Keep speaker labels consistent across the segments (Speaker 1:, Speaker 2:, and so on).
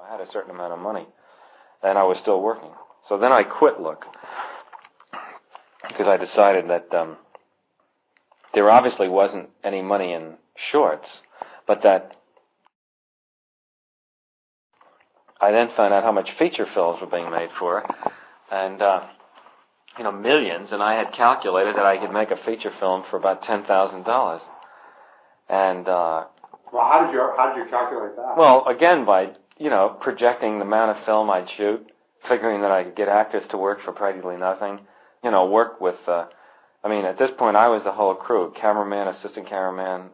Speaker 1: I had a certain amount of money, and I was still working. So then I quit Look, because I decided that there obviously wasn't any money in shorts, but that I then found out how much feature films were being made for, and millions, and I had calculated that I could make a feature film for about $10,000. And
Speaker 2: well, how did you calculate that?
Speaker 1: Well, again, by projecting the amount of film I'd shoot, figuring that I could get actors to work for practically nothing, work with. At this point, I was the whole crew: cameraman, assistant cameraman,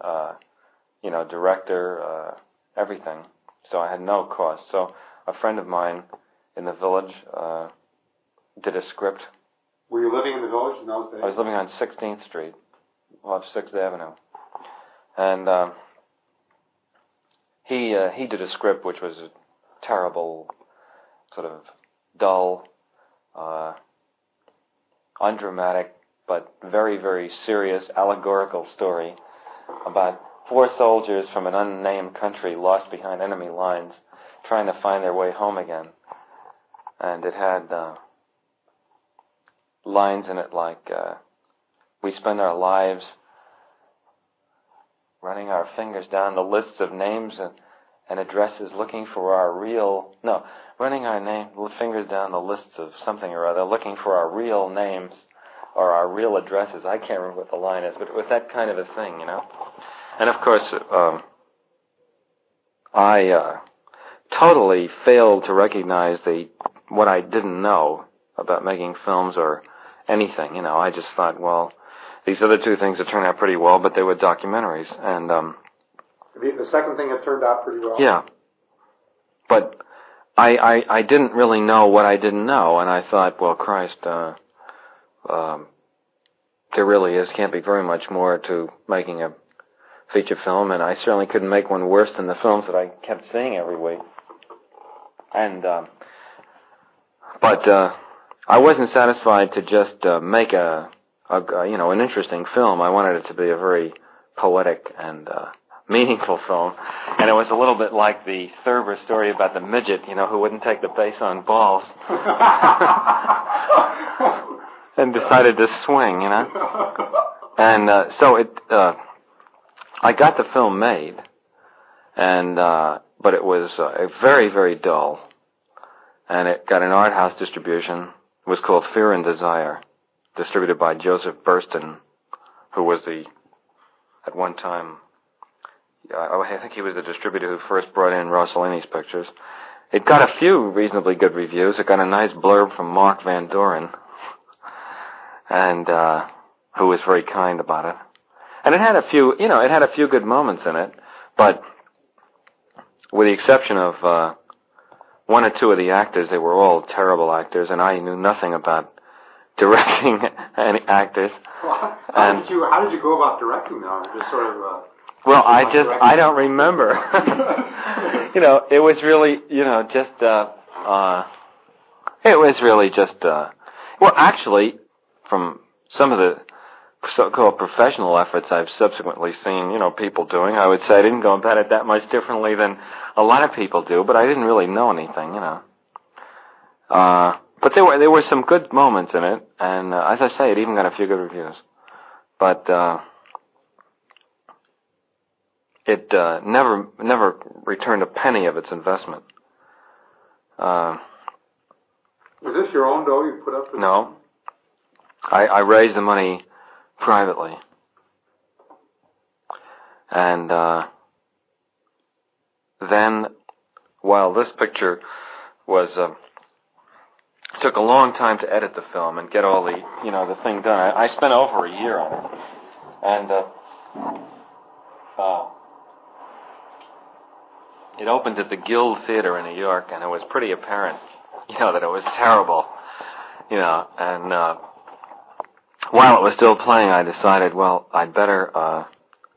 Speaker 1: director, everything. So I had no cost. So a friend of mine in the village did a script.
Speaker 2: Were you living in the village in those days?
Speaker 1: I was living on 16th Street, off 6th Avenue. And he did a script which was a terrible, sort of dull, undramatic, but very, very serious, allegorical story about 4 soldiers from an unnamed country lost behind enemy lines trying to find their way home again. And it had lines in it like, we spend our lives running our fingers down the lists of names and addresses looking for our real... No, running our fingers down the lists of something or other, looking for our real names or our real addresses. I can't remember what the line is, but it was that kind of a thing, And of course, I totally failed to recognize what I didn't know about making films or anything. I just thought, well, these other 2 things have turned out pretty well, but they were documentaries. And
Speaker 2: the second thing had turned out pretty well.
Speaker 1: Yeah, but I didn't really know what I didn't know, and I thought, well, Christ, there really can't be very much more to making a feature film, and I certainly couldn't make one worse than the films that I kept seeing every week. And but I wasn't satisfied to just make an interesting film. I wanted it to be a very poetic and meaningful film, and it was a little bit like the Thurber story about the midget, who wouldn't take the base on balls, and decided to swing, And so I got the film made, and but it was very, very dull, and it got an art house distribution. It was called Fear and Desire, distributed by Joseph Burston, who was at one time, I think he was the distributor who first brought in Rossellini's pictures. It got a few reasonably good reviews. It got a nice blurb from Mark Van Doren, and who was very kind about it. And it had a few good moments in it, but with the exception of 1 or 2 of the actors, they were all terrible actors, and I knew nothing about directing any actors.
Speaker 2: Well, how did you go about directing them? Just sort of.
Speaker 1: Well, I don't remember. It was really, well, actually, from some of the so-called professional efforts I've subsequently seen, people doing, I would say I didn't go about it that much differently than a lot of people do, but I didn't really know anything, But there were some good moments in it, and as I say, it even got a few good reviews. But it never returned a penny of its investment.
Speaker 2: Was this your own dough you put up?
Speaker 1: No. I raised the money privately. And then, while this picture was... took a long time to edit the film and get all the thing done. I spent over a year on it. And it opened at the Guild Theater in New York, and it was pretty apparent, that it was terrible. And while it was still playing, I decided, well, I'd better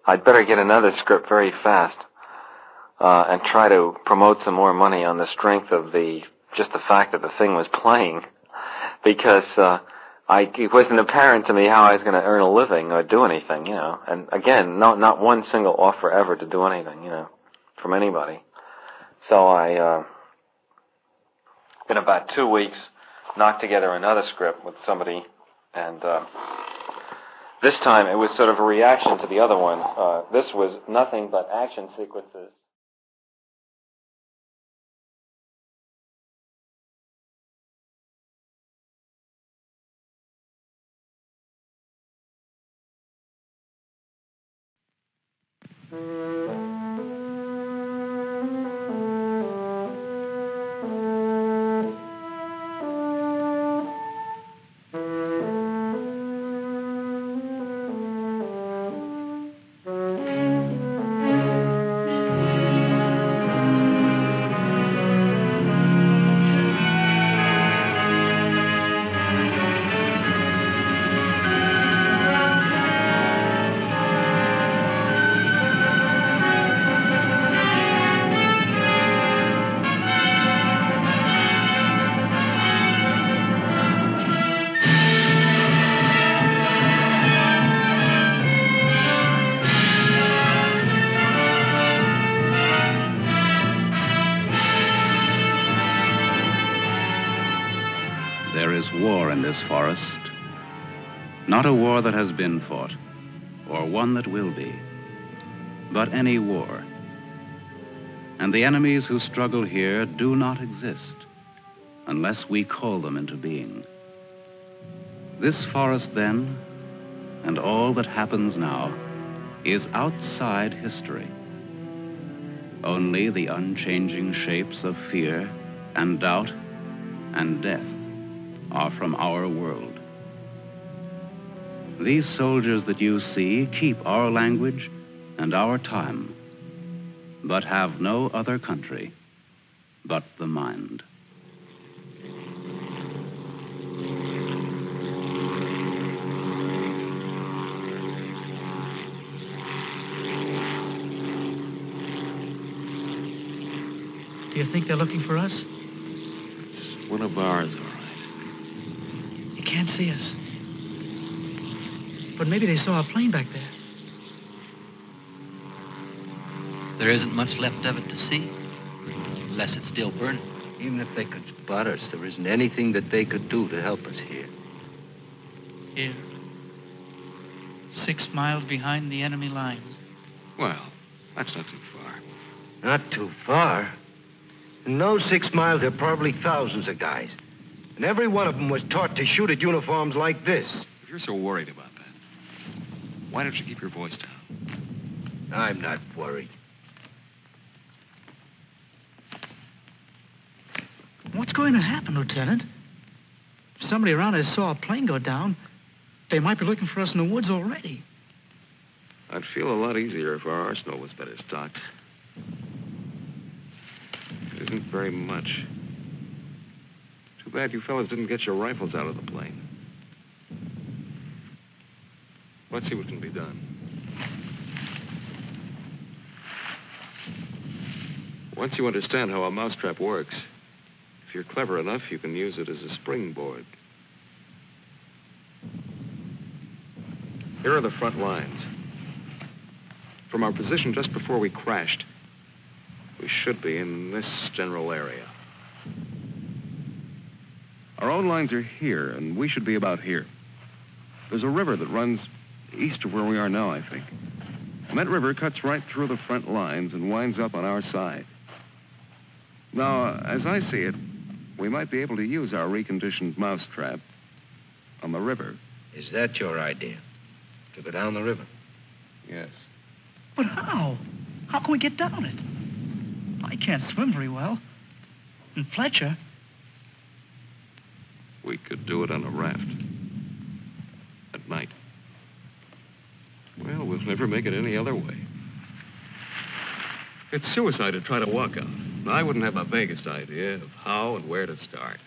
Speaker 1: get another script very fast and try to promote some more money on the strength of just the fact that the thing was playing, because it wasn't apparent to me how I was going to earn a living or do anything, And again, not one single offer ever to do anything, from anybody. So I in about 2 weeks, knocked together another script with somebody, and this time it was sort of a reaction to the other one. This was nothing but action sequences.
Speaker 3: There is war in this forest, not a war that has been fought, or one that will be, but any war. And the enemies who struggle here do not exist unless we call them into being. This forest, then, and all that happens now, is outside history. Only the unchanging shapes of fear and doubt and death are from our world. These soldiers that you see keep our language and our time, but have no other country but the mind.
Speaker 4: Do you think they're looking for us?
Speaker 5: It's one of ours, all right.
Speaker 4: They can't see us. But maybe they saw a plane back there.
Speaker 6: There isn't much left of it to see, unless it's still burning.
Speaker 5: Even if they could spot us, there isn't anything that they could do to help us here.
Speaker 4: Here. 6 miles behind the enemy lines.
Speaker 5: Well, that's not too far.
Speaker 7: Not too far. In those 6 miles, there are probably thousands of guys. And every one of them was taught to shoot at uniforms like this.
Speaker 5: If you're so worried about that, why don't you keep your voice down?
Speaker 7: I'm not worried.
Speaker 4: What's going to happen, Lieutenant? If somebody around us saw a plane go down, they might be looking for us in the woods already.
Speaker 5: I'd feel a lot easier if our arsenal was better stocked. It isn't very much. Too bad you fellas didn't get your rifles out of the plane. Let's see what can be done. Once you understand how a mousetrap works, if you're clever enough, you can use it as a springboard. Here are the front lines. From our position just before we crashed, we should be in this general area.
Speaker 8: Our own lines are here, and we should be about here. There's a river that runs east of where we are now, I think. And that river cuts right through the front lines and winds up on our side. Now, as I see it, we might be able to use our reconditioned mousetrap on the river.
Speaker 7: Is that your idea? To go down the river?
Speaker 8: Yes.
Speaker 4: But how? How can we get down it? I can't swim very well. And Fletcher...
Speaker 5: We could do it on a raft. At night. Well, we'll never make it any other way. It's suicide to try to walk out. I wouldn't have the vaguest idea of how and where to start.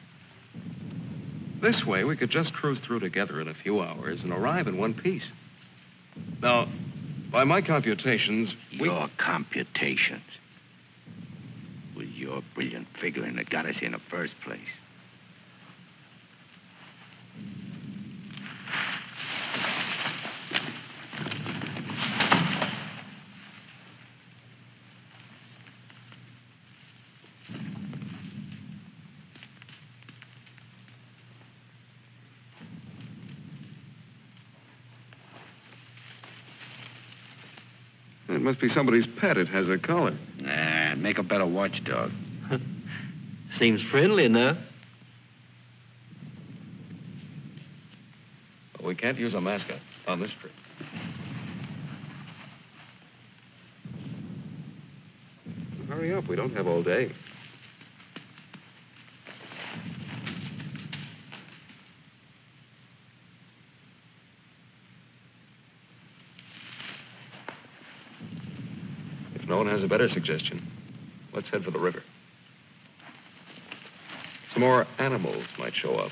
Speaker 5: This way, we could just cruise through together in a few hours and arrive in one piece. Now, by my computations,
Speaker 7: Your computations. It was your brilliant figuring that got us here in the first place.
Speaker 8: It must be somebody's pet. It has a collar.
Speaker 7: Nah, make a better watchdog.
Speaker 6: Seems friendly enough.
Speaker 5: Well, we can't use a mascot on this trip. Hurry up. We don't have all day. If no one has a better suggestion, let's head for the river. Some more animals might show up.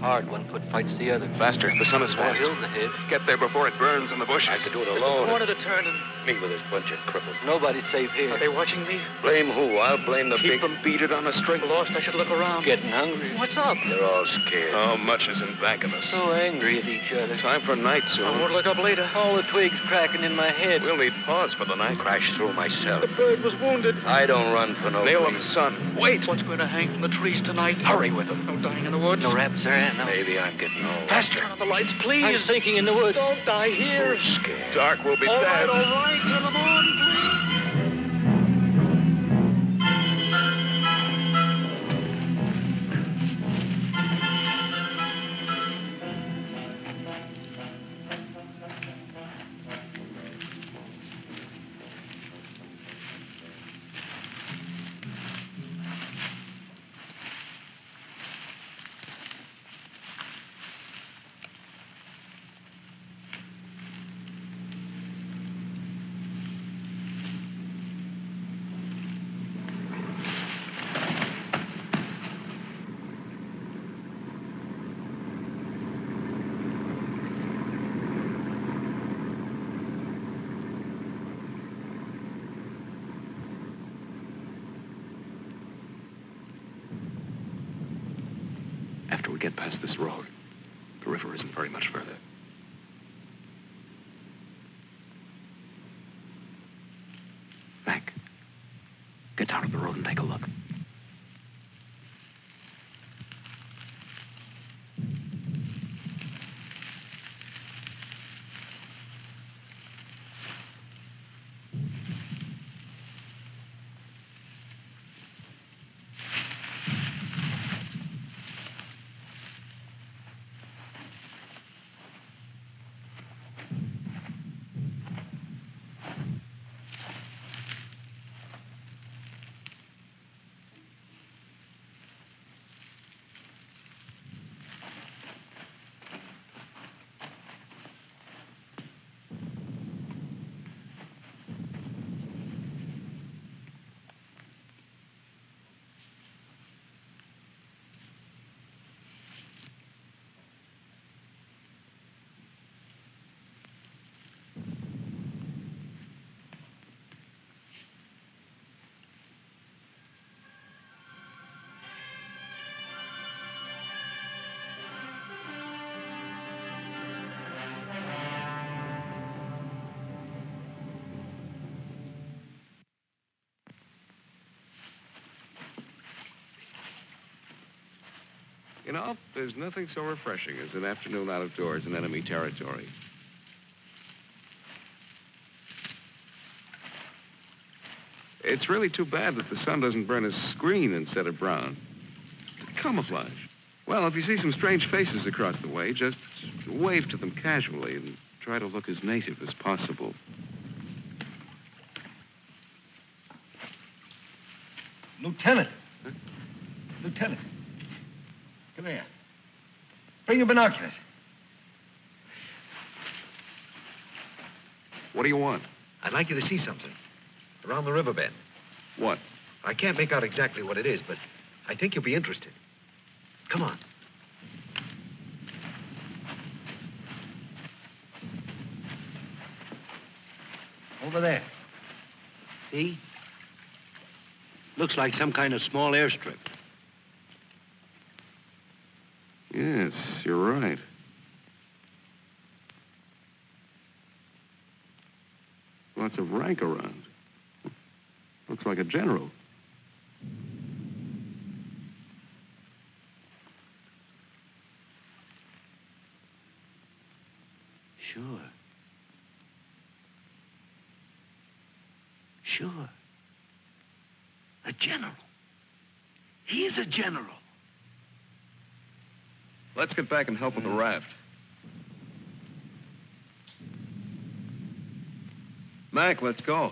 Speaker 6: Hard. One foot fights the other.
Speaker 5: Faster. The sun is fast.
Speaker 6: Hill's ahead.
Speaker 5: Get there before it burns in the bushes.
Speaker 7: I could do it alone.
Speaker 6: Corner to turn and
Speaker 7: Me with this bunch of cripples.
Speaker 6: nobody's safe here.
Speaker 4: Are they watching me?
Speaker 7: Blame who? I'll blame the
Speaker 5: Keep
Speaker 7: big...
Speaker 5: them beat it on a string.
Speaker 4: Lost. I should look around.
Speaker 6: Getting hungry.
Speaker 4: What's up?
Speaker 7: They're all scared.
Speaker 5: How much is in back of us?
Speaker 6: So angry at each other.
Speaker 5: Time for night
Speaker 4: I
Speaker 5: soon.
Speaker 4: won't look up later.
Speaker 6: All the twigs cracking in my head.
Speaker 5: We'll need pause for the night.
Speaker 7: Crash through myself.
Speaker 4: The bird was wounded.
Speaker 7: I don't run for no
Speaker 5: Nail
Speaker 7: reason.
Speaker 5: him, son. Wait.
Speaker 4: What's going to hang from the trees tonight?
Speaker 5: Hurry with him.
Speaker 4: No dying in the woods.
Speaker 6: No raps there, no.
Speaker 7: Maybe I'm getting old.
Speaker 4: Faster. Turn on the lights, please.
Speaker 6: I'm sinking in the woods.
Speaker 4: Don't die here.
Speaker 7: Scared.
Speaker 5: Dark will be
Speaker 4: All
Speaker 5: dead.
Speaker 4: right, all right. Turn them on, please. After we get past this road, the river isn't very much further. Mac, get down to the road and take a look.
Speaker 8: You know, there's nothing so refreshing as an afternoon out of doors in enemy territory. It's really too bad that the sun doesn't burn his screen instead of brown. Camouflage. Well, if you see some strange faces across the way, just wave to them casually and try to look as native as possible.
Speaker 7: Lieutenant.
Speaker 8: Huh?
Speaker 7: Lieutenant. Come here. Bring your binoculars.
Speaker 8: What do you want?
Speaker 7: I'd like you to see something. Around the riverbed.
Speaker 8: What?
Speaker 7: I can't make out exactly what it is, but I think you'll be interested. Come on. Over there. See? Looks like some kind of small airstrip.
Speaker 8: Yes, you're right. Lots of rank around. Looks like a general.
Speaker 7: Sure. Sure. A general. He's a general.
Speaker 8: Let's get back and help with the raft. Mac, let's go.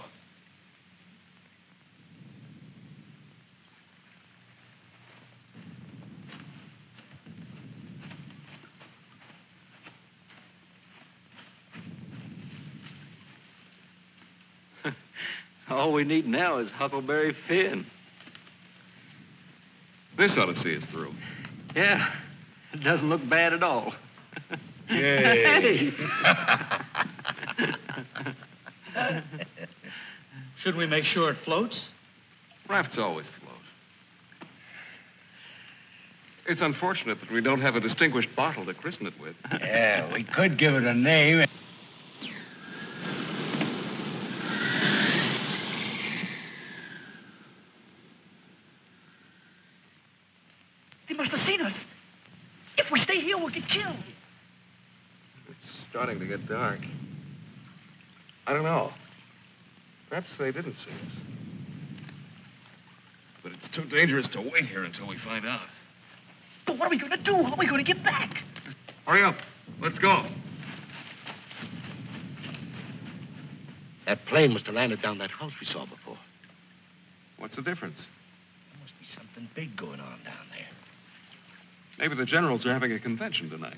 Speaker 6: All we need now is Huckleberry Finn.
Speaker 8: This ought to see us through.
Speaker 6: Yeah, it doesn't look bad at all.
Speaker 7: Yay.
Speaker 4: Should we make sure it floats?
Speaker 8: Rafts always float. It's unfortunate that we don't have a distinguished bottle to christen it with.
Speaker 7: Yeah, we could give it a name.
Speaker 4: They must have seen us. If we stay here, we'll get killed.
Speaker 8: It's starting to get dark. I don't know. Perhaps they didn't see us. But it's too dangerous to wait here until we find out.
Speaker 4: But what are we going to do? How are we going to get back?
Speaker 8: Hurry up. Let's go.
Speaker 7: That plane must have landed down that house we saw before.
Speaker 8: What's the difference?
Speaker 7: There must be something big going on down there.
Speaker 8: Maybe the generals are having a convention tonight.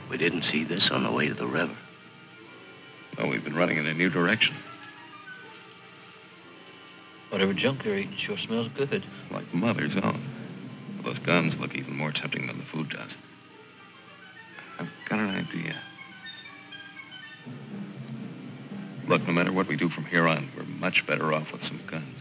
Speaker 7: We didn't see this on the way to the river.
Speaker 8: Well, we've been running in a new direction.
Speaker 6: Whatever junk they're eating sure smells good.
Speaker 8: Like Mother's own. Those guns look even more tempting than the food does. I've got an idea. Look, no matter what we do from here on, we're much better off with some guns.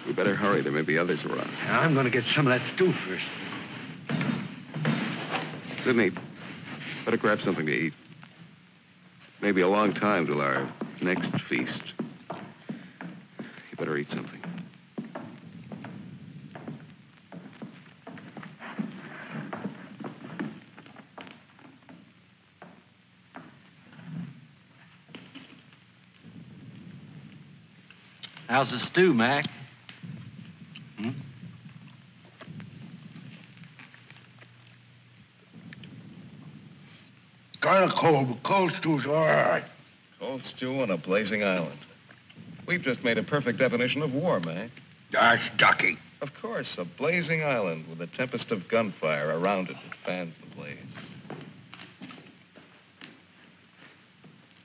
Speaker 8: We better hurry. There may be others around.
Speaker 7: I'm going to get some of that stew first.
Speaker 8: Sidney, better grab something to eat. Maybe a long time till our next feast. You better eat something.
Speaker 6: How's the stew, Mac?
Speaker 7: Kind of cold, but cold stew's all right.
Speaker 8: Cold stew on a blazing island. We've just made a perfect definition of war, Mac.
Speaker 7: That's ducky.
Speaker 8: Of course, a blazing island with a tempest of gunfire around it that fans the blaze.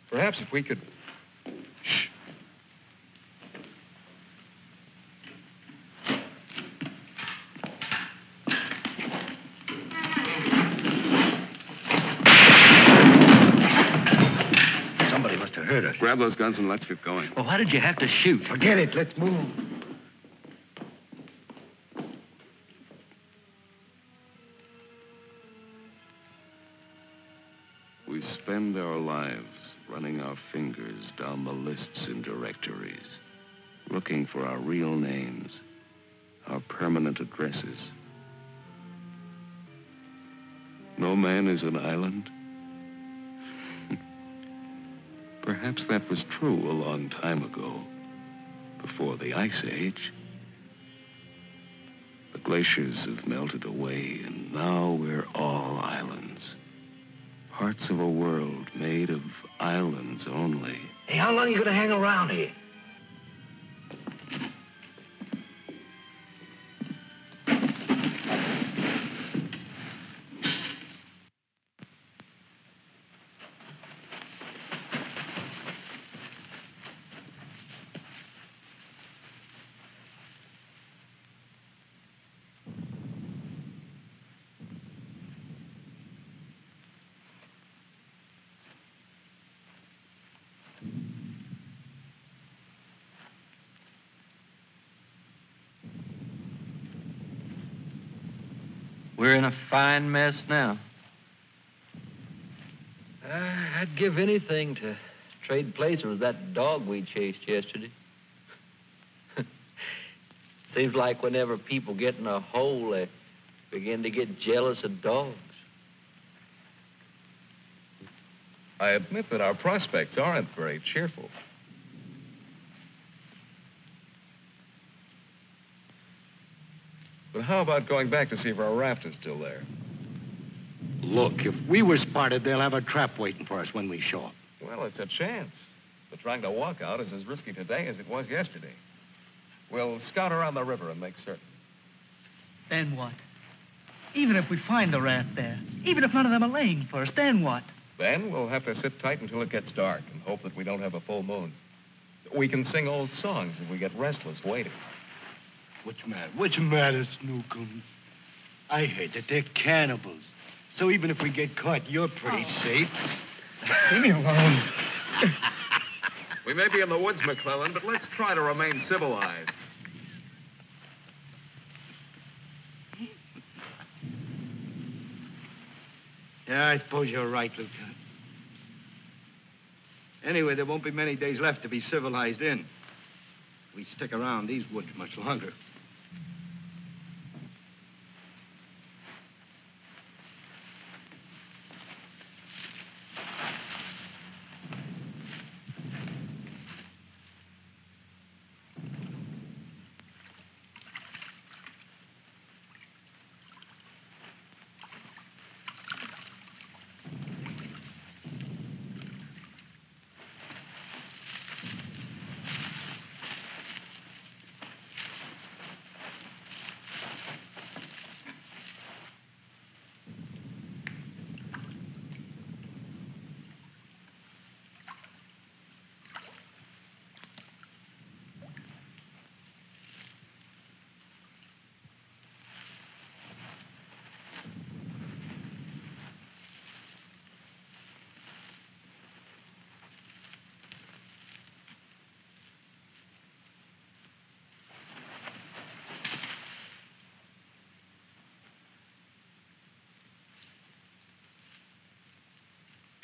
Speaker 8: Perhaps if we could... Shh.
Speaker 7: hurt us.
Speaker 8: Grab those guns and let's get going.
Speaker 6: Well, why did you have to shoot?
Speaker 7: Forget it. Let's move.
Speaker 8: We spend our lives running our fingers down the lists in directories, looking for our real names, our permanent addresses. No man is an island. Perhaps that was true a long time ago, before the Ice Age. The glaciers have melted away, and now we're all islands. Parts of a world made of islands only.
Speaker 7: Hey, how long are you going to hang around here?
Speaker 6: We're in a fine mess now. I'd give anything to trade places with that dog we chased yesterday. Seems like whenever people get in a hole, they begin to get jealous of dogs.
Speaker 5: I admit that our prospects aren't very cheerful. But how about going back to see if our raft is still there?
Speaker 7: Look, if we were spotted, they'll have a trap waiting for us when we show up.
Speaker 5: Well, it's a chance. But trying to walk out is as risky today as it was yesterday. We'll scout around the river and make certain.
Speaker 4: Then what? Even if we find the raft there, even if none of them are laying for us, then what?
Speaker 5: Then we'll have to sit tight until it gets dark and hope that we don't have a full moon. We can sing old songs if we get restless waiting.
Speaker 7: What's the matter, Snookums? I heard that they're cannibals. So even if we get caught, you're pretty safe.
Speaker 4: Leave me alone.
Speaker 5: We may be in the woods, McClellan, but let's try to remain civilized.
Speaker 7: Yeah, I suppose you're right, Lieutenant. Anyway, there won't be many days left to be civilized in. We stick around these woods much longer.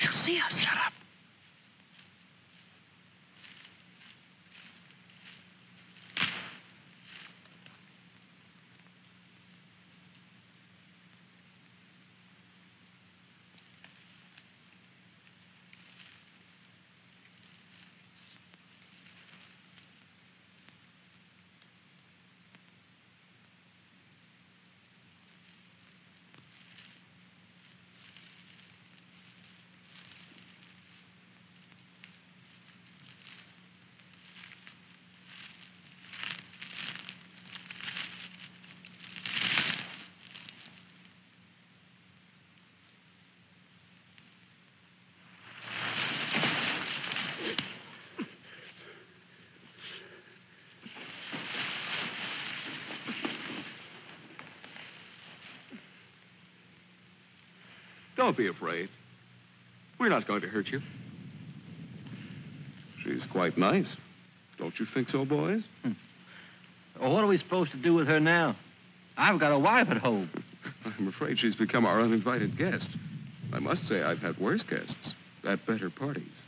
Speaker 4: She'll see us. Shut up.
Speaker 8: Don't be afraid. We're not going to hurt you. She's quite nice. Don't you think so, boys?
Speaker 6: Well, what are we supposed to do with her now? I've got a wife at home.
Speaker 8: I'm afraid she's become our uninvited guest. I must say I've had worse guests at better parties.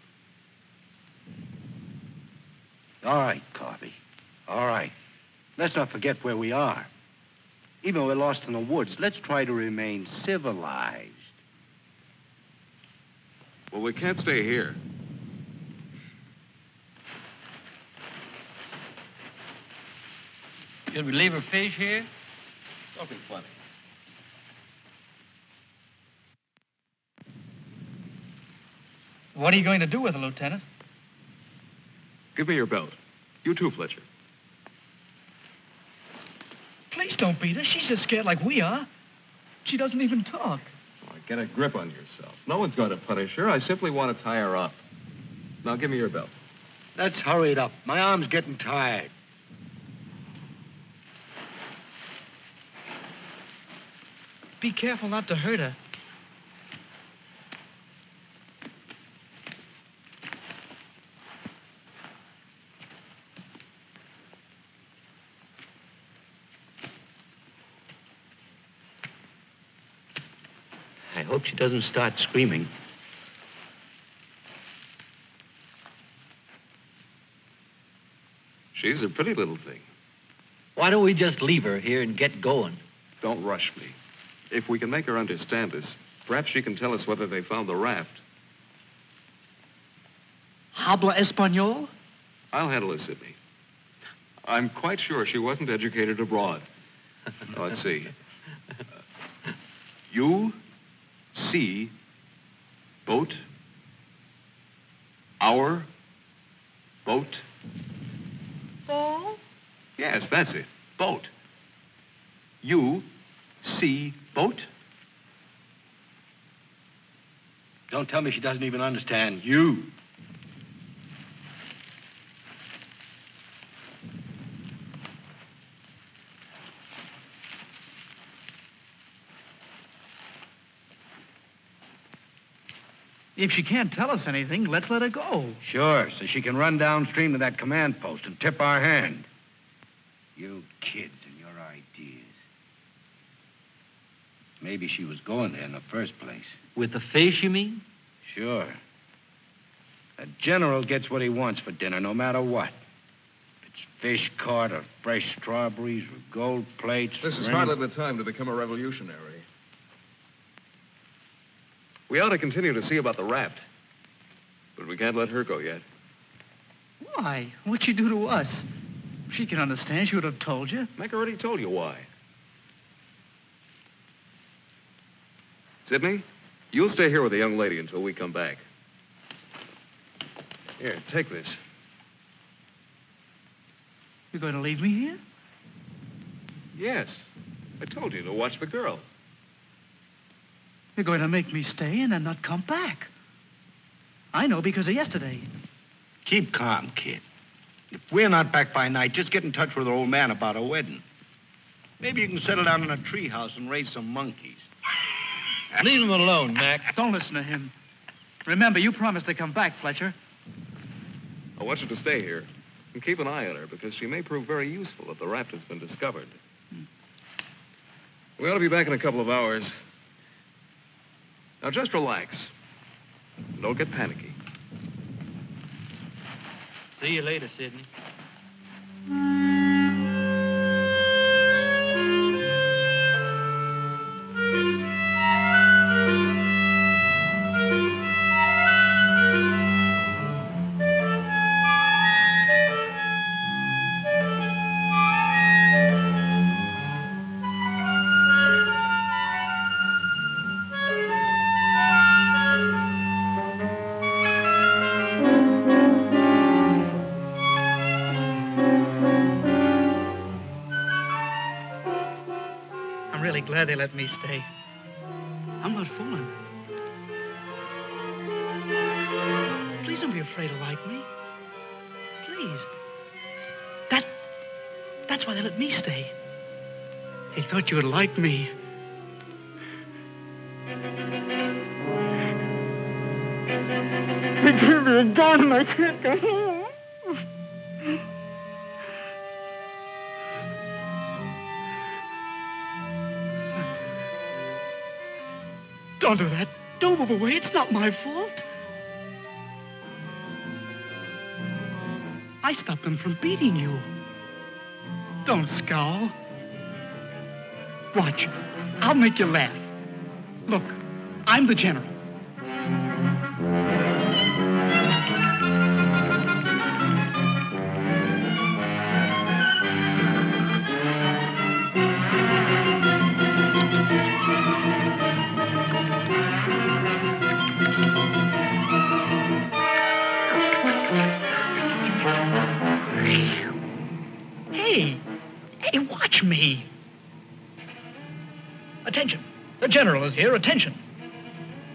Speaker 7: All right, Carvey. All right. Let's not forget where we are. Even though we're lost in the woods, let's try to remain civilized.
Speaker 8: Well, we can't stay here.
Speaker 6: Should we leave her fish here? Don't be funny.
Speaker 4: What are you going to do with her, Lieutenant?
Speaker 8: Give me your belt. You too, Fletcher.
Speaker 4: Please don't beat her. She's just scared like we are. She doesn't even talk.
Speaker 5: Oh, get a grip on yourself. No one's going to punish her. I simply want to tie her up. Now, give me your belt.
Speaker 7: Let's hurry it up. My arm's getting tired.
Speaker 4: Be careful not to hurt her.
Speaker 7: I hope she doesn't start screaming.
Speaker 5: She's a pretty little thing.
Speaker 6: Why don't we just leave her here and get going?
Speaker 5: Don't rush me. If we can make her understand us, perhaps she can tell us whether they found the raft.
Speaker 4: Habla Espanol?
Speaker 5: I'll handle it, Sidney. I'm quite sure she wasn't educated abroad. Now, let's see. You see boat, our boat.
Speaker 9: Ball?
Speaker 5: Yes, that's it. Boat. You see boat?
Speaker 7: Don't tell me she doesn't even understand you.
Speaker 4: If she can't tell us anything, let's let her go.
Speaker 7: Sure, so she can run downstream to that command post and tip our hand. You kids and your ideas. Maybe she was going there in the first place.
Speaker 6: With the fish, you mean?
Speaker 7: Sure. A general gets what he wants for dinner, no matter what. If it's fish caught or fresh strawberries or gold plates.
Speaker 5: This is
Speaker 7: or
Speaker 5: hardly the time to become a revolutionary. We ought to continue to see about the raft. But we can't let her go yet.
Speaker 4: Why? What'd she do to us? If she can understand, she would have told you.
Speaker 5: Mac already told you why. Sidney, you'll stay here with the young lady until we come back. Here, take this.
Speaker 4: You're going to leave me here?
Speaker 5: Yes. I told you to watch the girl.
Speaker 4: You're going to make me stay and then not come back. I know because of yesterday.
Speaker 7: Keep calm, kid. If we're not back by night, just get in touch with our old man about a wedding. Maybe you can settle down in a treehouse and raise some monkeys.
Speaker 6: Leave him alone, Mac.
Speaker 4: Don't listen to him. Remember, you promised to come back, Fletcher.
Speaker 5: I want you to stay here and keep an eye on her because she may prove very useful if the raft has been discovered. We ought to be back in a couple of hours. Now, just relax. Don't get panicky.
Speaker 6: See you later, Sidney.
Speaker 4: I'm really glad they let me stay. I'm not fooling. Please don't be afraid to like me. Please. That's why they let me stay. They thought you would like me.
Speaker 9: They gave me a gun and I can't go home.
Speaker 4: Don't do that. Don't move away. It's not my fault. I stopped them from beating you. Don't scowl. Watch. I'll make you laugh. Look, I'm the general. Hey, watch me. Attention. The general is here. Attention.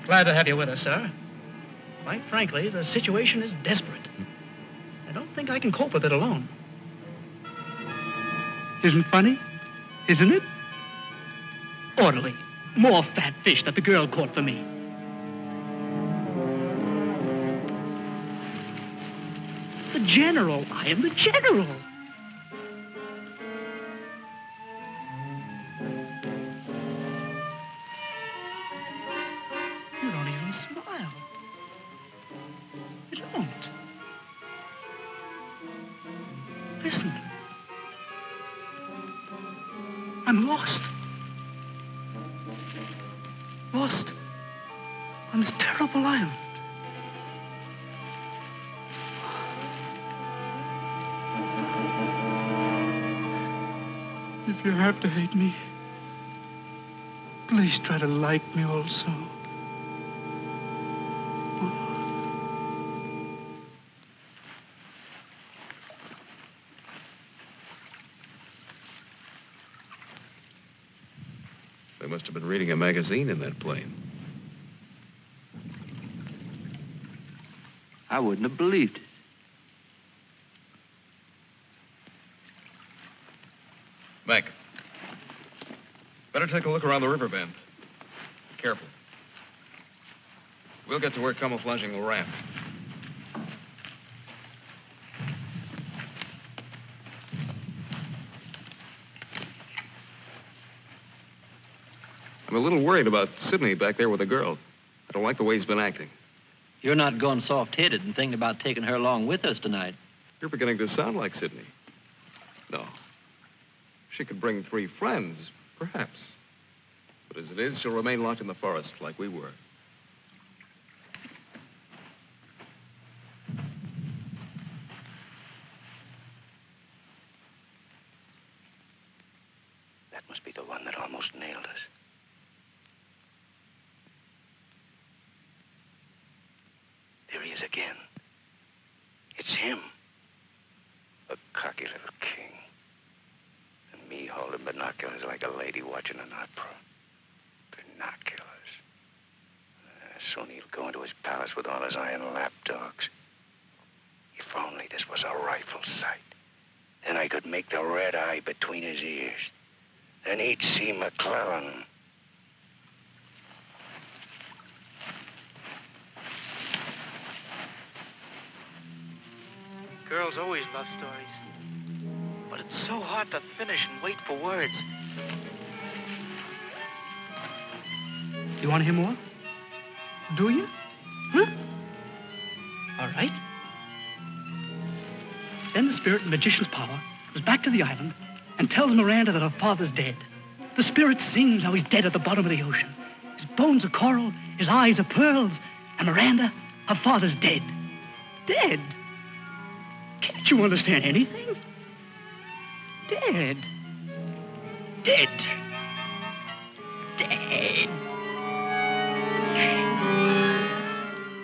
Speaker 4: Glad to have you with us, sir. Quite frankly, the situation is desperate. I don't think I can cope with it alone. Isn't funny? Isn't it? Orderly. More fat fish that the girl caught for me. The general. I am the general. You don't even smile. You don't. Listen. I'm lost. Lost on this terrible island. If you have to hate me, please try to like me also.
Speaker 5: They must have been reading a magazine in that plane.
Speaker 6: I wouldn't have believed it.
Speaker 5: Mac, better take a look around the river bend. Be careful. We'll get to work camouflaging the raft. I'm a little worried about Sidney back there with the girl. I don't like the way he's been acting.
Speaker 6: You're not going soft-headed and thinking about taking her along with us tonight.
Speaker 5: You're beginning to sound like Sidney. No. She could bring 3 friends, perhaps. But as it is, she'll remain locked in the forest like we were.
Speaker 7: That must be the one that almost nailed us. There he is again. It's him. A cocky little king. And me holding binoculars like a lady watching an opera. Binoculars. Soon he'll go into his palace with all his iron lapdogs. If only this was a rifle sight. Then I could make the red eye between his ears. Then he'd see McClellan.
Speaker 4: Girls always love stories. But it's so hard to finish and wait for words. You want to hear more? Do you? Huh? All right. Then the spirit in the magician's power goes back to the island and tells Miranda that her father's dead. The spirit sings how he's dead at the bottom of the ocean. His bones are coral, his eyes are pearls, and Miranda, her father's dead. Dead? Can't you understand anything? Dead. Dead. Dead.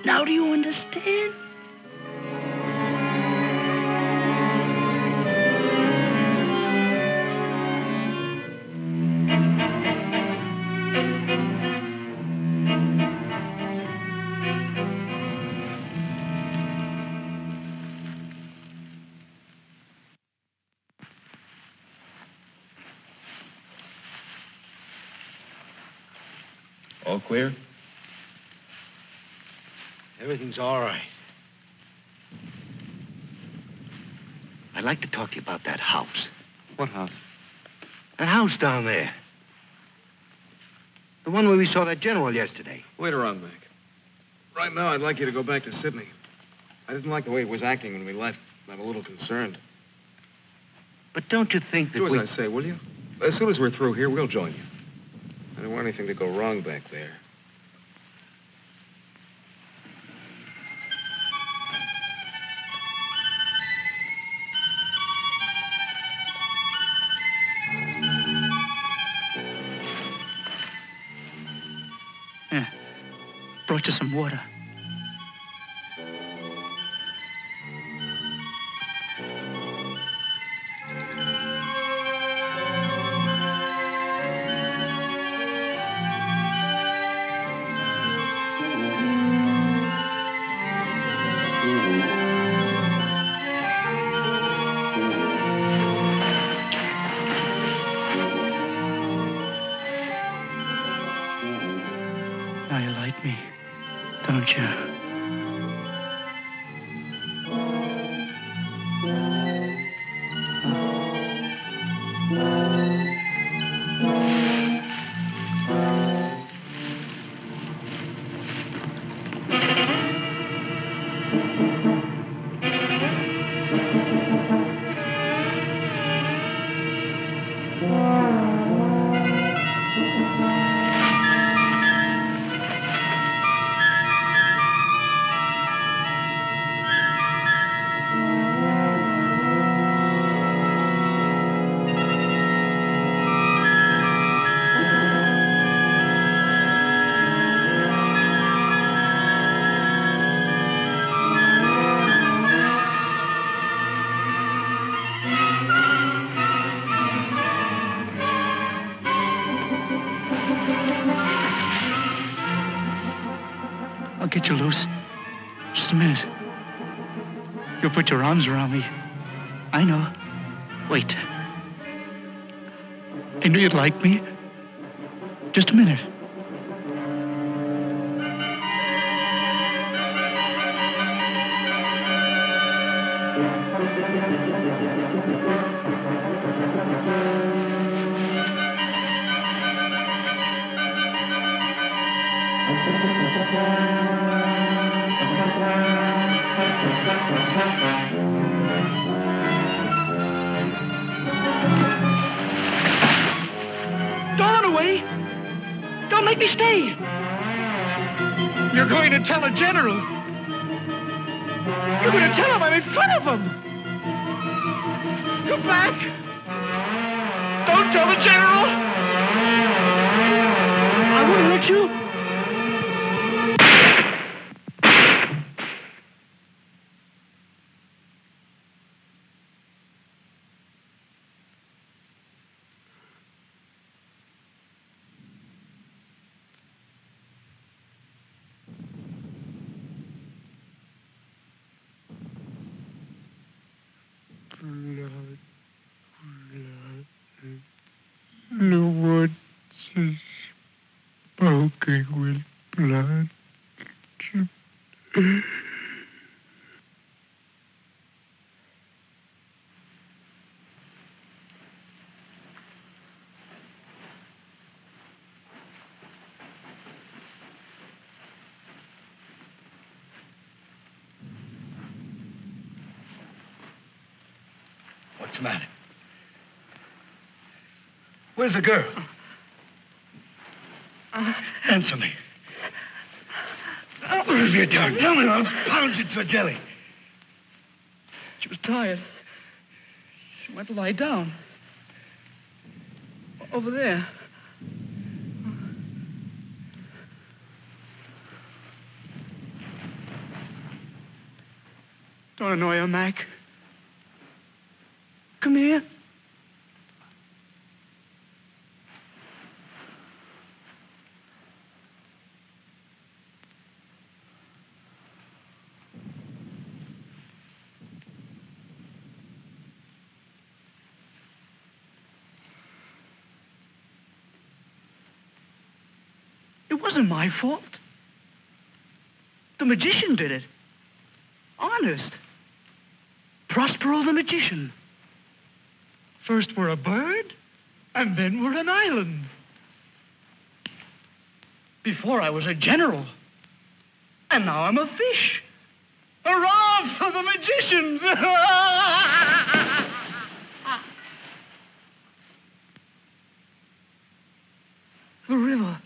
Speaker 4: Now do you understand?
Speaker 5: All clear?
Speaker 7: Everything's all right. I'd like to talk to you about that house.
Speaker 8: What house?
Speaker 7: That house down there. The one where we saw that general yesterday.
Speaker 5: Later on, Mac. Right now, I'd like you to go back to Sydney. I didn't like the way he was acting when we left. I'm a little concerned.
Speaker 7: But don't you think that
Speaker 5: Do as I say, will you? As soon as we're through here, we'll join you. I don't want anything to go wrong back there.
Speaker 4: Yeah. Brought you some water. Now you like me, don't you? I'll get you loose. Just a minute. You'll put your arms around me. I know. Wait. I knew you'd like me. Just a minute. Don't run away. Don't make me stay. You're going to tell a general. You're going to tell him I'm in front of him. Come back. Don't tell the general. I won't hurt you.
Speaker 10: The woods is smoking with blood.
Speaker 7: What's the matter? Where's the girl? Answer me. What have you done? Tell me, I'll pound you to a jelly.
Speaker 4: She was tired. She went to lie down. Over there. Don't annoy her, Mac. Come here. It wasn't my fault. The magician did it. Honest. Prospero the magician. First we're a bird, and then we're an island. Before I was a general, and now I'm a fish. Hurrah for the magicians! The river.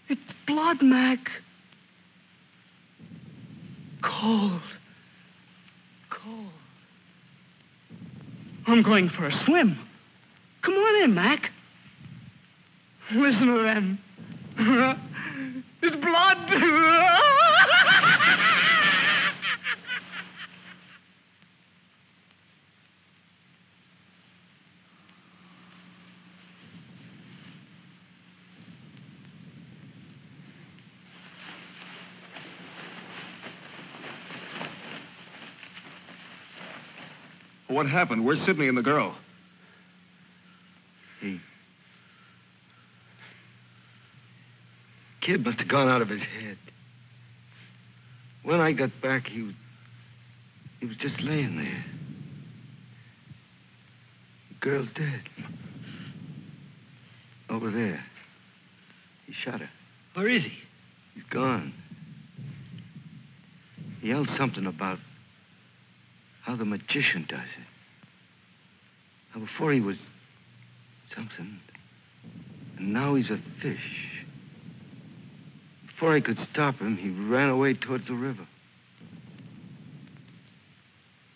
Speaker 4: It's blood, Mac. Cold. Cold. I'm going for a swim. Come on in, Mac. Listen to them. It's blood.
Speaker 8: What happened? Where's Sidney and the girl?
Speaker 7: Kid must have gone out of his head. When I got back, he was just laying there. The girl's dead. Over there. He shot her.
Speaker 4: Where is he?
Speaker 7: He's gone. He yelled something about how the magician does it. Now, before he was something, and now he's a fish. Before I could stop him, he ran away towards the river.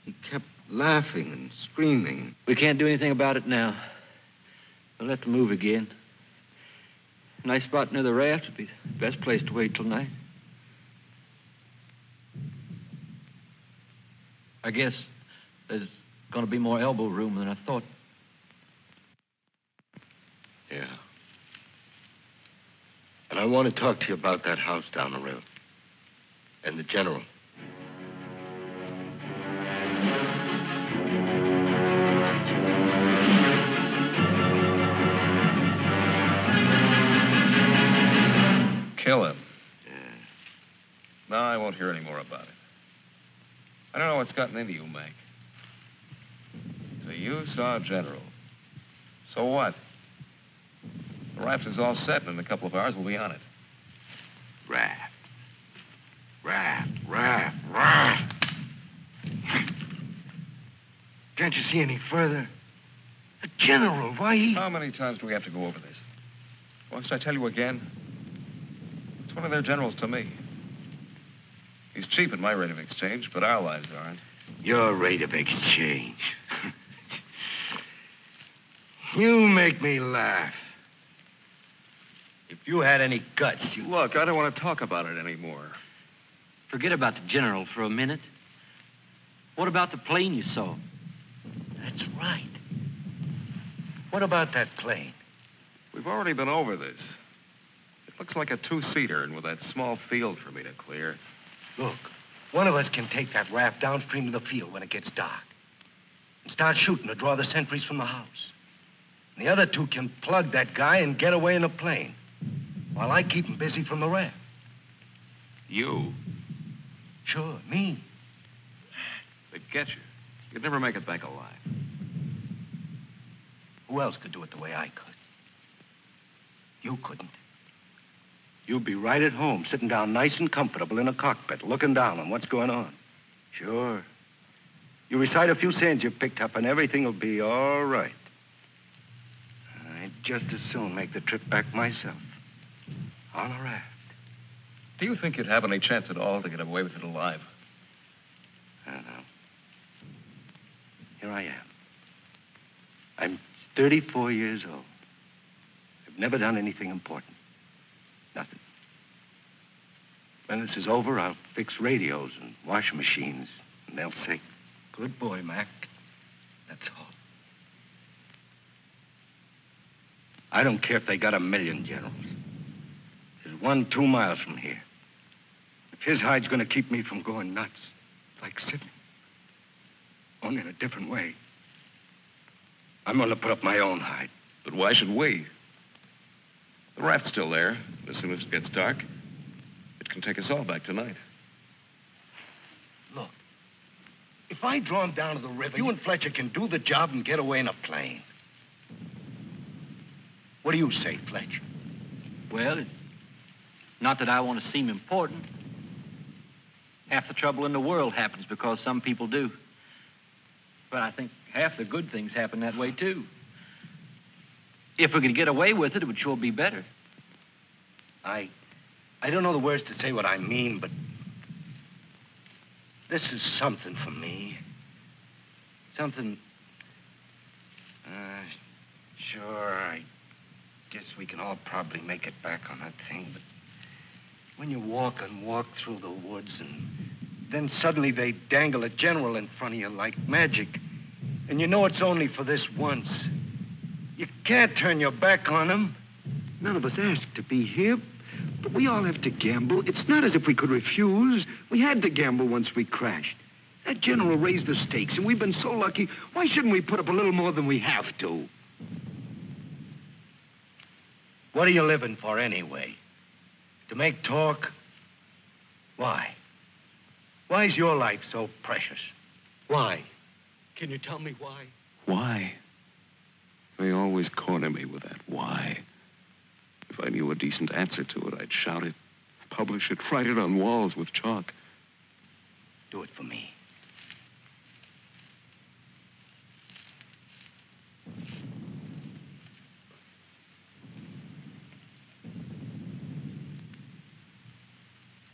Speaker 7: He kept laughing and screaming.
Speaker 6: We can't do anything about it now. We'll have to move again. Nice spot near the raft would be the best place to wait till night. I guess there's going to be more elbow room than I thought.
Speaker 7: Yeah. And I want to talk to you about that house down the river. And the general.
Speaker 8: Kill him.
Speaker 7: Yeah.
Speaker 8: No, I won't hear any more about it. I don't know what's gotten into you, Mac. So you saw General. So what? The raft is all set, and in a couple of hours we'll be on it.
Speaker 7: Raft. Can't you see any further? The general, why he...
Speaker 8: How many times do we have to go over this? Must I tell you again? It's one of their generals to me. He's cheap at my rate of exchange, but our lives aren't.
Speaker 7: Your rate of exchange. You make me laugh. If you had any guts, you...
Speaker 8: Look, I don't want to talk about it anymore.
Speaker 6: Forget about the general for a minute. What about the plane you saw?
Speaker 7: That's right. What about that plane?
Speaker 8: We've already been over this. It looks like a two-seater, and with that small field for me to clear.
Speaker 7: Look, one of us can take that raft downstream to the field when it gets dark and start shooting to draw the sentries from the house. And the other two can plug that guy and get away in a plane while I keep him busy from the raft.
Speaker 8: You?
Speaker 7: Sure, me.
Speaker 8: They'd get you. You'd never make it back alive.
Speaker 7: Who else could do it the way I could? You couldn't. You'd be right at home, sitting down nice and comfortable in a cockpit, looking down on what's going on. Sure. You recite a few sayings you've picked up, and everything will be all right. I'd just as soon make the trip back myself. On a raft.
Speaker 8: Do you think you'd have any chance at all to get away with it alive?
Speaker 7: I don't know. Here I am. I'm 34 years old. I've never done anything important. Nothing. When this is over, I'll fix radios and washing machines, and they'll say, "Good boy, Mac." That's all. I don't care if they got 1,000,000 generals. There's one 2 miles from here. If his hide's gonna keep me from going nuts, like Sidney, only in a different way, I'm gonna put up my own hide.
Speaker 8: But why should we? The raft's still there. As soon as it gets dark, it can take us all back tonight.
Speaker 7: If I draw him down to the river, you and Fletcher can do the job and get away in a plane. What do you say, Fletcher?
Speaker 6: Well, it's not that I want to seem important. Half the trouble in the world happens because some people do. But I think half the good things happen that way, too. If we could get away with it, it would sure be better.
Speaker 7: I don't know the words to say what I mean, but this is something for me. Something... Sure, I guess we can all probably make it back on that thing, but when you walk through the woods and then suddenly they dangle a general in front of you like magic, and you know it's only for this once, you can't turn your back on him.
Speaker 11: None of us asked to be here, but we all have to gamble. It's not as if we could refuse. We had to gamble once we crashed. That general raised the stakes, and we've been so lucky. Why shouldn't we put up a little more than we have to?
Speaker 7: What are you living for anyway? To make talk? Why? Why is your life so precious? Why? Can you tell me why?
Speaker 8: Why? They always corner me with that why. If I knew a decent answer to it, I'd shout it, publish it, write it on walls with chalk.
Speaker 7: Do it for me.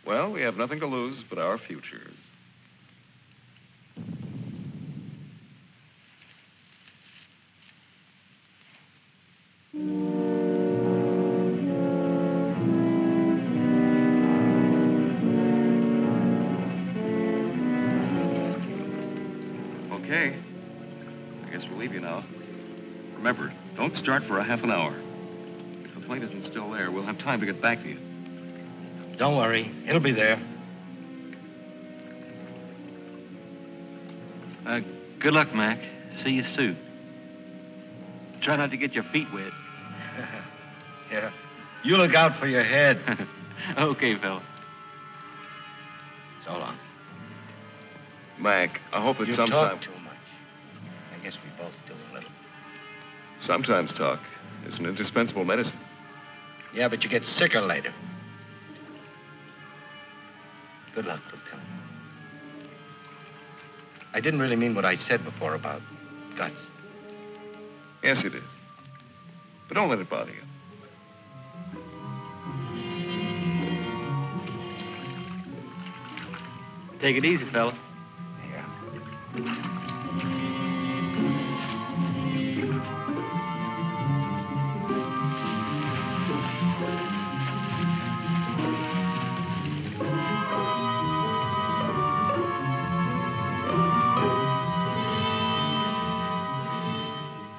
Speaker 8: Well, we have nothing to lose but our futures. Okay. I guess we'll leave you now. Remember, don't start for a half an hour. If the plane isn't still there, we'll have time to get back to you.
Speaker 7: Don't worry, it'll be there.
Speaker 6: Good luck, Mac. See you soon. Try not to get your feet wet.
Speaker 7: Yeah. You look out for your head.
Speaker 6: Okay, fella.
Speaker 7: So long.
Speaker 8: Mac, I hope that
Speaker 7: You
Speaker 8: sometime...
Speaker 7: talk too much. I guess we both do a little.
Speaker 8: Sometimes talk is an indispensable medicine.
Speaker 7: Yeah, but you get sicker later. Good luck, Lieutenant. I didn't really mean what I said before about guts.
Speaker 8: Yes, you did. But don't let it bother you.
Speaker 6: Take it easy, fella.
Speaker 7: Yeah.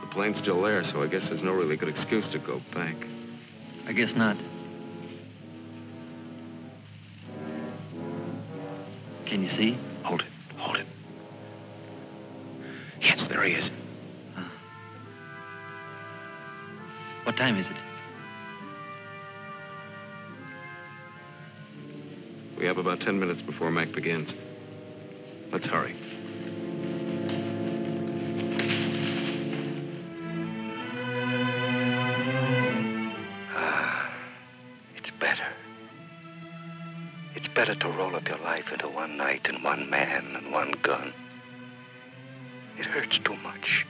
Speaker 8: The plane's still there, so I guess there's no really good excuse to go back.
Speaker 6: I guess not. Can you see?
Speaker 11: Hold it. Hold it. Yes, there he is.
Speaker 6: What time is it?
Speaker 8: We have about 10 minutes before Mac begins. Let's hurry.
Speaker 7: It's better to roll up your life into one night and one man and one gun. It hurts too much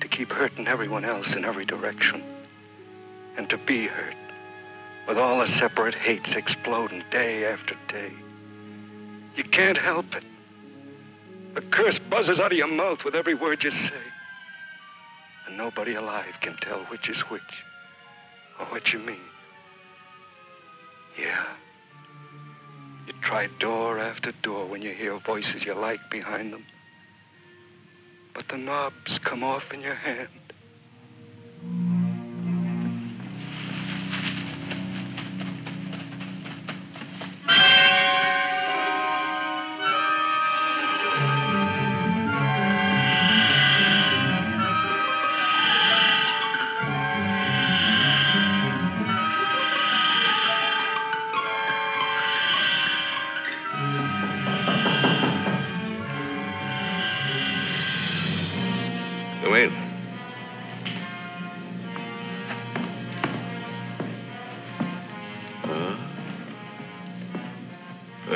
Speaker 7: to keep hurting everyone else in every direction. And to be hurt with all the separate hates exploding day after day. You can't help it. A curse buzzes out of your mouth with every word you say. And nobody alive can tell which is which or what you mean. Yeah. You try door after door when you hear voices you like behind them. But the knobs come off in your hand.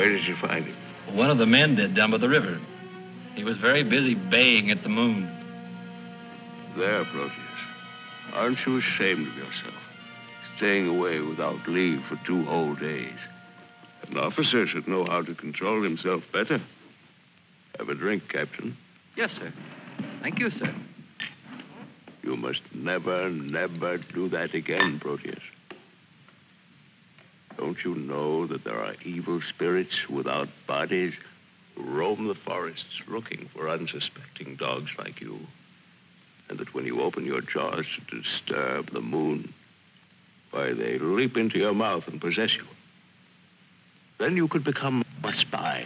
Speaker 7: Where did you find him?
Speaker 6: One of the men did down by the river. He was very busy baying at the moon.
Speaker 7: There, Proteus. Aren't you ashamed of yourself? Staying away without leave for 2 whole days. An officer should know how to control himself better. Have a drink, Captain.
Speaker 6: Yes, sir. Thank you, sir.
Speaker 7: You must never, never do that again, Proteus. Don't you know that there are evil spirits without bodies who roam the forests looking for unsuspecting dogs like you? And that when you open your jaws to disturb the moon, why, they leap into your mouth and possess you. Then you could become a spy,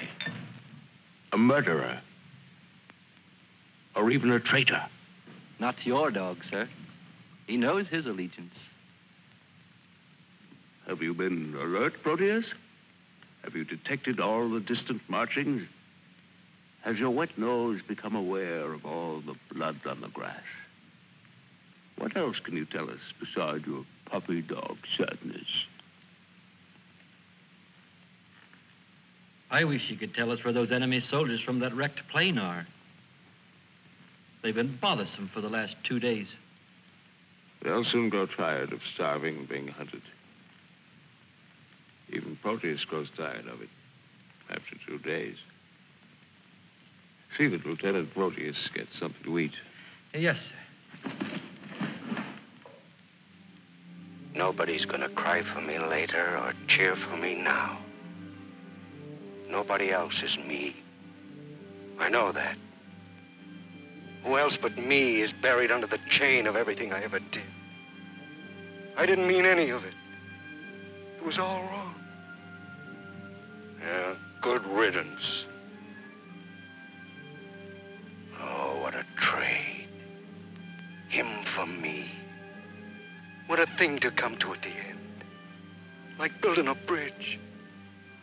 Speaker 7: a murderer, or even a traitor.
Speaker 6: Not to your dog, sir. He knows his allegiance.
Speaker 7: Have you been alert, Proteus? Have you detected all the distant marchings? Has your wet nose become aware of all the blood on the grass? What else can you tell us besides your puppy dog sadness?
Speaker 6: I wish you could tell us where those enemy soldiers from that wrecked plane are. They've been bothersome for the last 2 days.
Speaker 7: They'll soon grow tired of starving and being hunted. Even Proteus grows tired of it after 2 days. See that Lieutenant Proteus gets something to eat.
Speaker 6: Yes, sir.
Speaker 7: Nobody's gonna cry for me later or cheer for me now. Nobody else is me. I know that. Who else but me is buried under the chain of everything I ever did? I didn't mean any of it. It was all wrong. Yeah, good riddance. Oh, what a trade. Him for me. What a thing to come to at the end. Like building a bridge.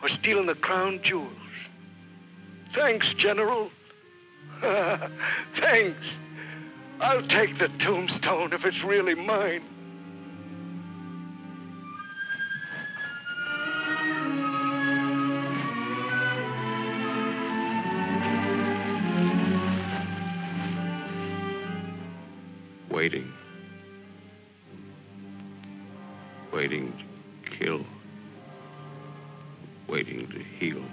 Speaker 7: Or stealing the crown jewels. Thanks, General. Thanks. I'll take the tombstone if it's really mine.
Speaker 5: Waiting. Waiting to kill. Waiting to heal.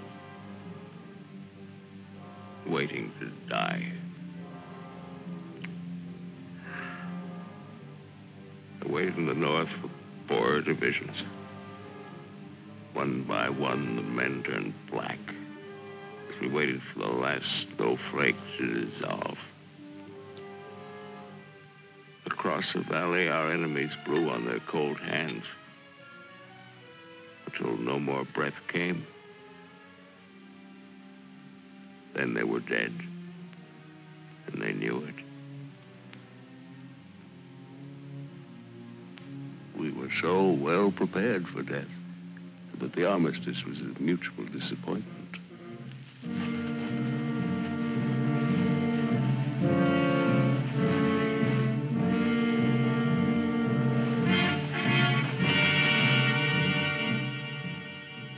Speaker 5: Waiting to die. I waited in the north for 4 divisions. One by one, the men turned black as we waited for the last snowflake to dissolve. Across the valley, our enemies blew on their cold hands until no more breath came. Then they were dead, and they knew it. We were so well prepared for death that the armistice was a mutual disappointment.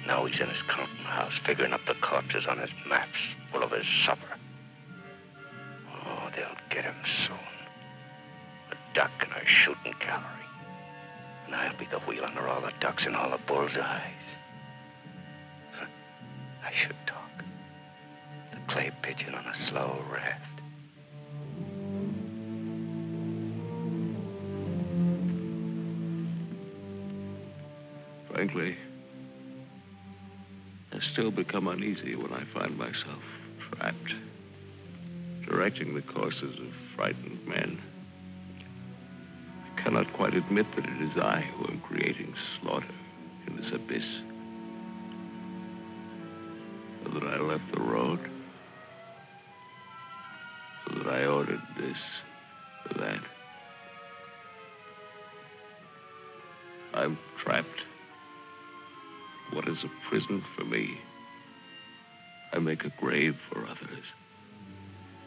Speaker 7: Now he's in his counting house, figuring up the corpses on his maps, full of his supper. Oh, they'll get him soon. A duck in a shooting gallery. And I'll be the wheel under all the ducks and all the bull's eyes. I should talk. The clay pigeon on a slow raft.
Speaker 5: Frankly, I still become uneasy when I find myself trapped, directing the courses of frightened men. I cannot quite admit that it is I who am creating slaughter in this abyss. So that I left the road. So that I ordered this or that. I'm trapped. What is a prison for me? I make a grave for others.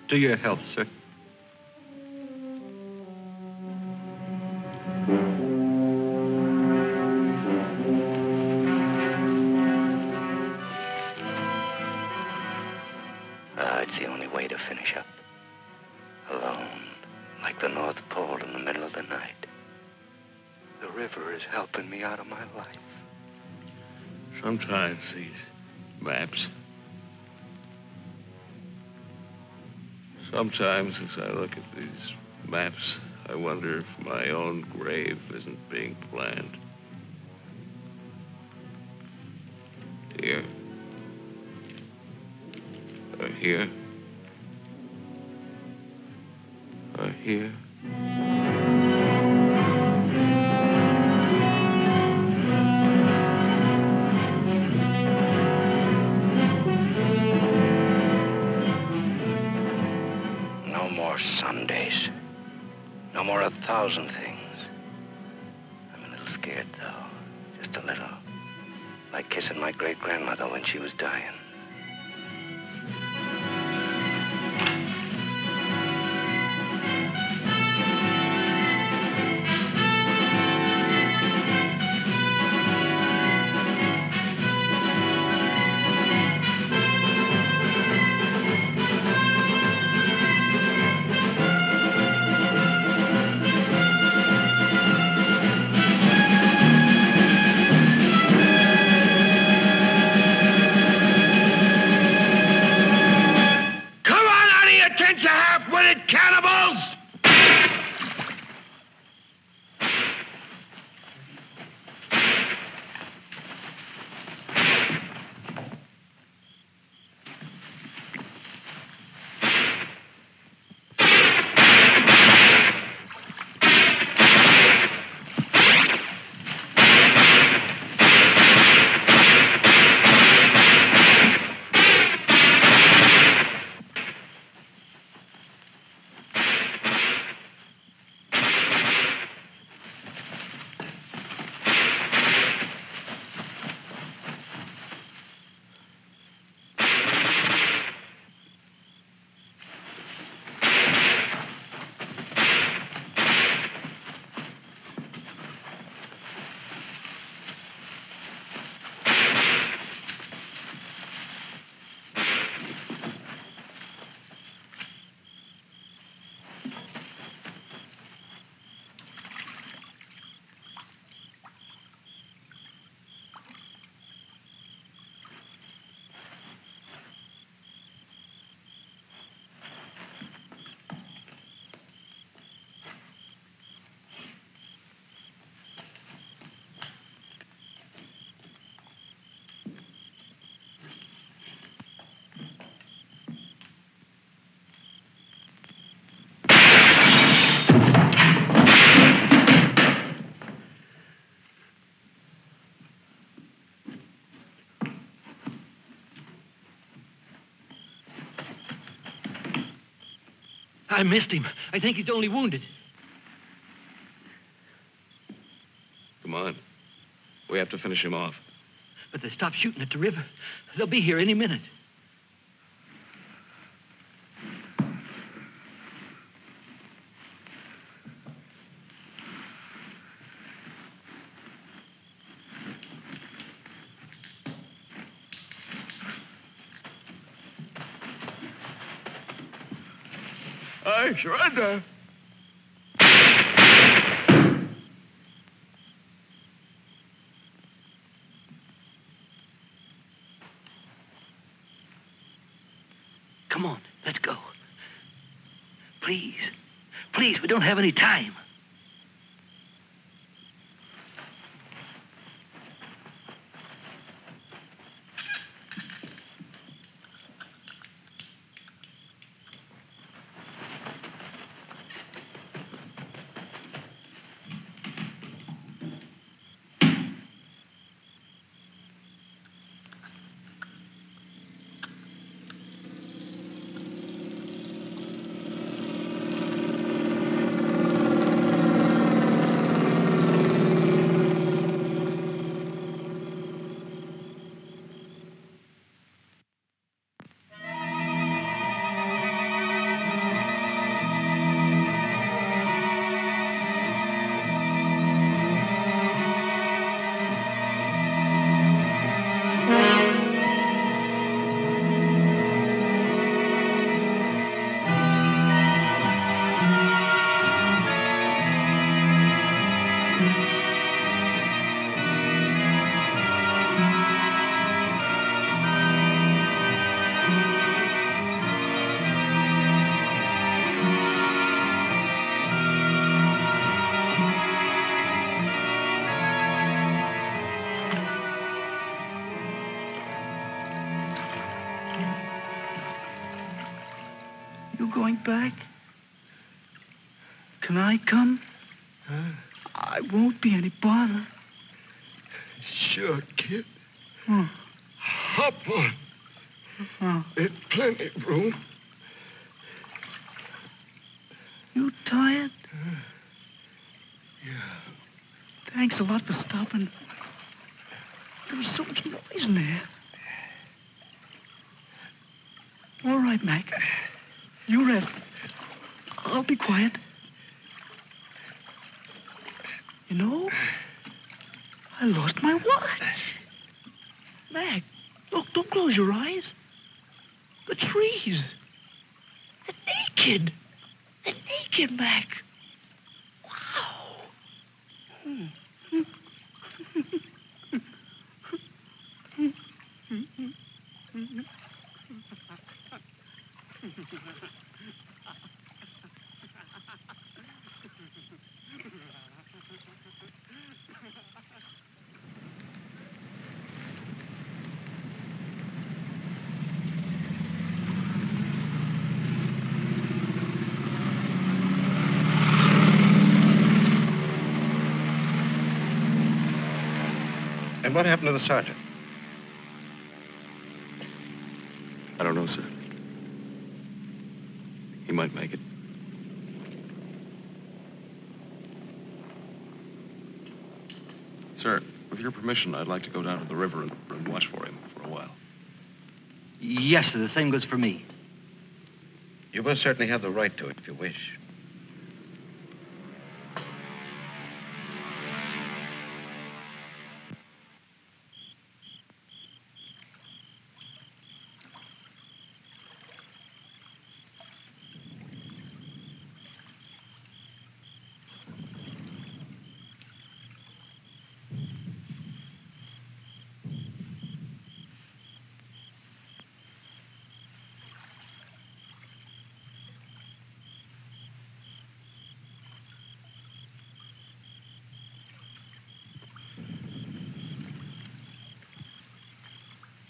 Speaker 6: To your health, sir.
Speaker 7: river is helping me out of my life.
Speaker 12: Sometimes these maps. Sometimes as I look at these maps, I wonder if my own grave isn't being planned. Here. Or here. Or here.
Speaker 7: No more Sundays. No more 1,000 things. I'm a little scared, though. Just a little. Like kissing my great-grandmother when she was dying.
Speaker 11: Cannibals!
Speaker 6: I missed him. I think he's only wounded.
Speaker 5: Come on. We have to finish him off.
Speaker 6: But they stopped shooting at the river. They'll be here any minute.
Speaker 10: I surrender.
Speaker 6: Come on, let's go. Please. Please, we don't have any time.
Speaker 4: going back? Can I come?
Speaker 10: Huh?
Speaker 4: I won't be any bother.
Speaker 10: Sure, kid.
Speaker 4: Oh.
Speaker 10: Hop on.
Speaker 4: Oh.
Speaker 10: There's plenty room.
Speaker 4: You tired?
Speaker 10: Yeah.
Speaker 4: Thanks a lot for stopping. There was so much noise in there. All right, Mac. You rest. I'll be quiet. You know, I lost my watch. Mac, look, don't close your eyes. The trees. They're naked. They're naked, Mac. Wow.
Speaker 8: And what happened to the sergeant?
Speaker 5: I don't know, sir. He might make it. Sir, with your permission, I'd like to go down to the river and watch for him for a while.
Speaker 6: Yes, sir. The same goes for me.
Speaker 7: You most certainly have the right to it if you wish.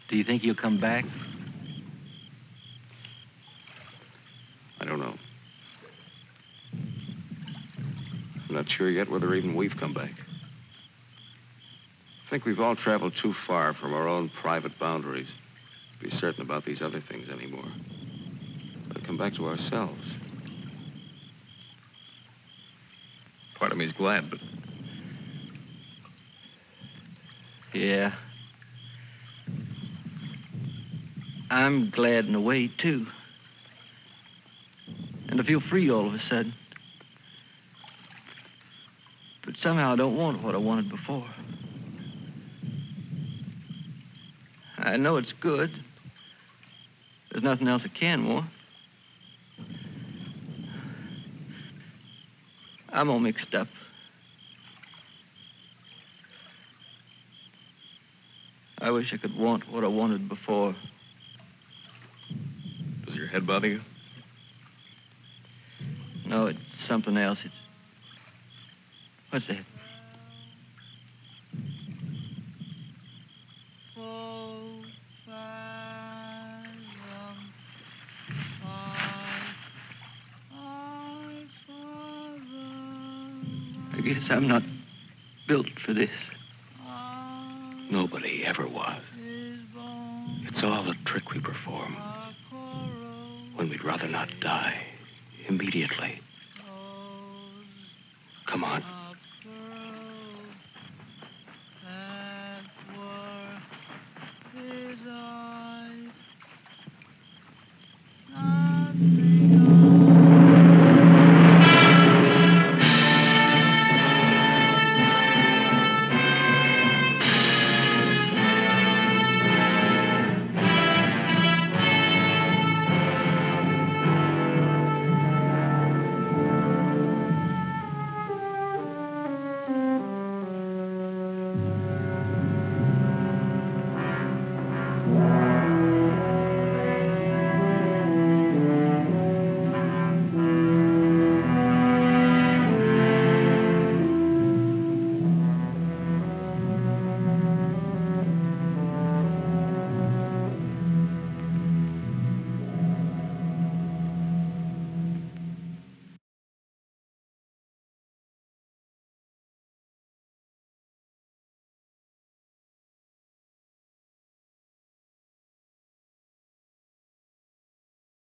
Speaker 6: Do you think he'll come back?
Speaker 5: I don't know. I'm not sure yet whether even we've come back. I think we've all traveled too far from our own private boundaries to be certain about these other things anymore. But come back to ourselves. Part of me's glad, but...
Speaker 6: Yeah. I'm glad in a way, too. And I feel free all of a sudden. But somehow I don't want what I wanted before. I know it's good. There's nothing else I can want. I'm all mixed up. I wish I could want what I wanted before.
Speaker 5: Does your head bother you?
Speaker 6: No, it's something else. It's... What's that? I guess I'm not built for this.
Speaker 7: Nobody ever was. It's all a trick we perform when we'd rather not die immediately. Come on.